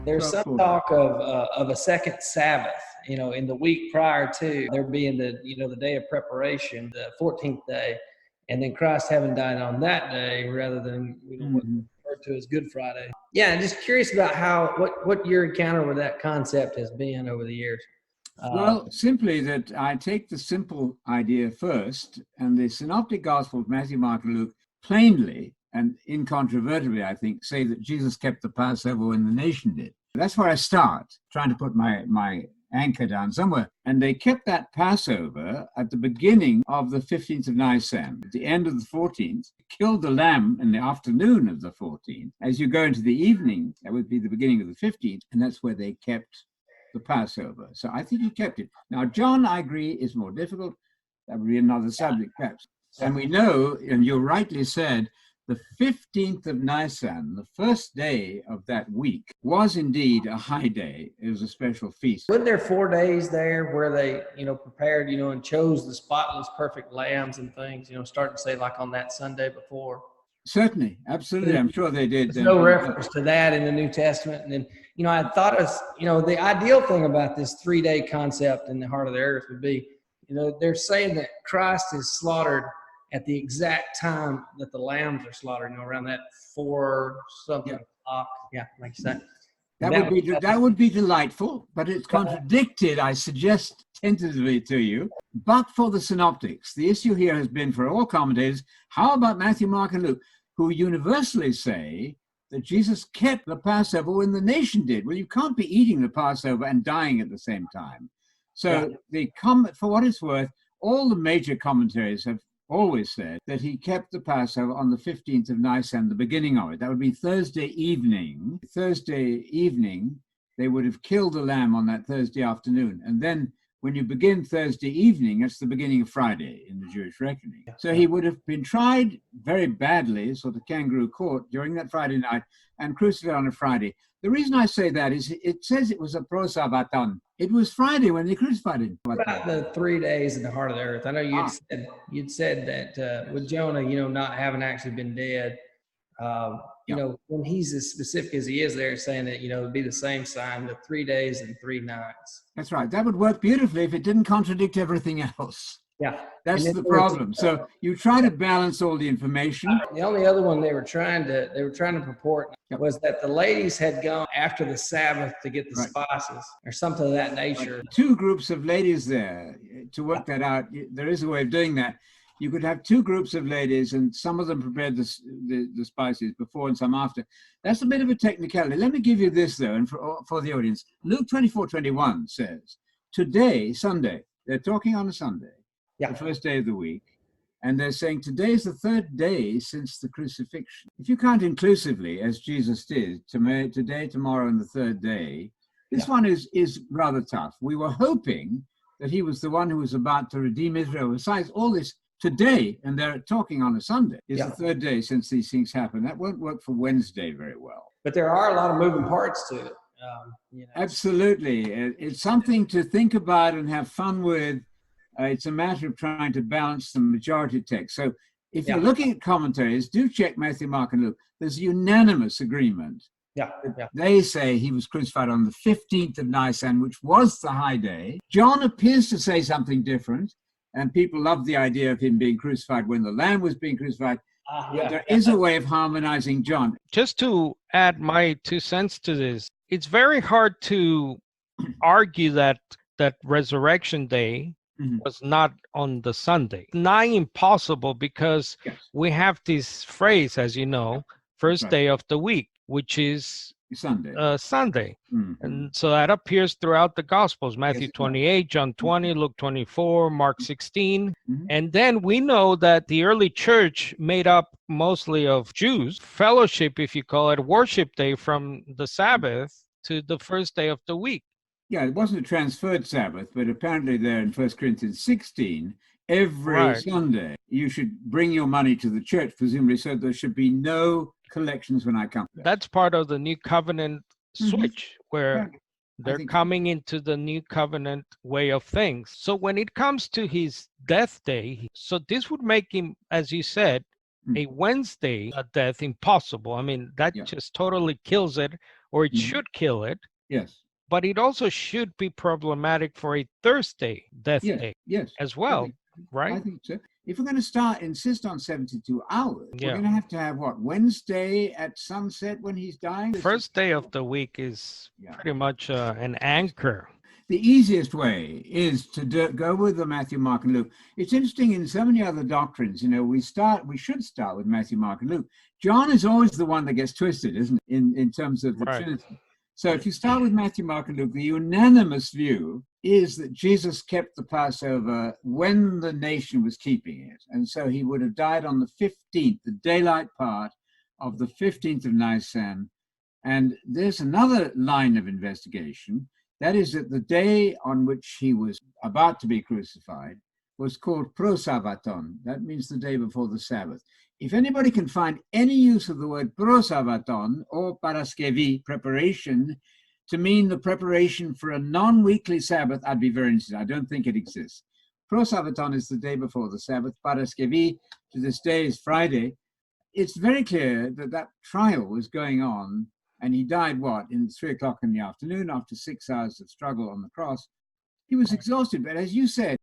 There's 12, some 14. talk of a second Sabbath, in the week prior to there being the day of preparation, the 14th day, and then Christ having died on that day rather than what's Mhm. referred to as Good Friday. Yeah, I'm just curious about what your encounter with that concept has been over the years. Well, simply that I take the simple idea first, and the Synoptic Gospels, Matthew, Mark, and Luke, plainly and incontrovertibly, I think, say that Jesus kept the Passover when the nation did. That's where I start, trying to put my anchor down somewhere. And they kept that Passover at the beginning of the 15th of Nisan, at the end of the 14th, killed the lamb in the afternoon of the 14th. As you go into the evening, that would be the beginning of the 15th, and that's where they kept the Passover. So I think he kept it. Now, John, I agree, is more difficult. That would be another subject, perhaps. And we know, and you rightly said, the 15th of Nisan, the first day of that week, was indeed a high day. It was a special feast. Wasn't there 4 days there where they, prepared, and chose the spotless, perfect lambs and things, starting to say like on that Sunday before? Certainly, absolutely. I'm sure they did. There's no reference to that in the New Testament. And then, I thought the ideal thing about this 3-day concept in the heart of the earth would be, they're saying that Christ is slaughtered at the exact time that the lambs are slaughtered, around that 4 something o'clock. Yeah, like you said. That would be delightful, but it's contradicted, I suggest tentatively to you. But for the synoptics, the issue here has been for all commentators, how about Matthew, Mark, and Luke, who universally say that Jesus kept the Passover when the nation did? Well, you can't be eating the Passover and dying at the same time. So for what it's worth, all the major commentaries have always said that he kept the Passover on the 15th of Nisan, the beginning of it. That would be Thursday evening. Thursday evening, they would have killed the lamb on that Thursday afternoon. And then when you begin Thursday evening, it's the beginning of Friday in the Jewish reckoning. So he would have been tried very badly, sort of kangaroo court, during that Friday night and crucified on a Friday. The reason I say that is it says it was a prosabbaton. It was Friday when they crucified him. What about the 3 days in the heart of the earth? I know you'd said that with Jonah, not having actually been dead, when he's as specific as he is there, saying that, it'd be the same sign, the 3 days and 3 nights. That's right. That would work beautifully if it didn't contradict everything else. Yeah. That's the problem. So you try to balance all the information. The only other one they were trying to purport was that the ladies had gone after the Sabbath to get the spices or something of that nature. Right. 2 groups of ladies there. To work that out, there is a way of doing that. You could have 2 groups of ladies, and some of them prepared the spices before and some after. That's a bit of a technicality. Let me give you this, though, and for the audience. Luke 24:21 says, today, Sunday, they're talking on a Sunday, the first day of the week, and they're saying today is the 3rd day since the crucifixion. If you count inclusively, as Jesus did, today, tomorrow, and the 3rd day, this one is rather tough. We were hoping that he was the one who was about to redeem Israel. Besides all this, today, and they're talking on a Sunday, is the 3rd day since these things happened. That won't work for Wednesday very well. But there are a lot of moving parts to it. Absolutely. It's something to think about and have fun with. It's a matter of trying to balance the majority text. So if you're looking at commentaries, do check Matthew, Mark, and Luke. There's unanimous agreement. They say he was crucified on the 15th of Nisan, which was the high day. John appears to say something different, and people love the idea of him being crucified when the Lamb was being crucified. There is a way of harmonizing John. Just to add my 2 cents to this, it's very hard to argue that Resurrection Day was not on the Sunday. Nigh impossible, because we have this phrase, as you know, first day of the week, which is Sunday. And so that appears throughout the Gospels, Matthew 28, John 20, Luke 24, Mark 16. And then we know that the early church, made up mostly of Jews, fellowship, if you call it, worship day from the Sabbath to the first day of the week. Yeah, it wasn't a transferred Sabbath, but apparently there in 1 Corinthians 16, every Sunday you should bring your money to the church, presumably, so there should be no collections when I come. That's part of the New Covenant switch, where they're coming into the New Covenant way of things. So when it comes to his death day, so this would make him, as you said, a Wednesday death impossible. I mean, that just totally kills it. or it Mhm. should kill it, Yes. but it also should be problematic for a Thursday death Yes. day Yes. as I well, think, I right? think so. If we're going to insist on 72 hours, we're Yeah. going to have what, Wednesday at sunset when he's dying? First day of the week is Yeah. pretty much an anchor. The easiest way is to go with the Matthew, Mark, and Luke. It's interesting in so many other doctrines, we should start with Matthew, Mark, and Luke. John is always the one that gets twisted, isn't it, in terms of the Right. Trinity. So if you start with Matthew, Mark, and Luke, the unanimous view is that Jesus kept the Passover when the nation was keeping it. And so he would have died on the 15th, the daylight part of the 15th of Nisan. And there's another line of investigation. That is that the day on which he was about to be crucified was called prosavaton. That means the day before the Sabbath. If anybody can find any use of the word prosavaton or paraskevi, preparation, to mean the preparation for a non-weekly Sabbath, I'd be very interested. I don't think it exists. Prosavaton is the day before the Sabbath. Paraskevi, to this day, is Friday. It's very clear that that trial was going on, and he died, in 3 o'clock in the afternoon after 6 hours of struggle on the cross. He was exhausted, but as you said,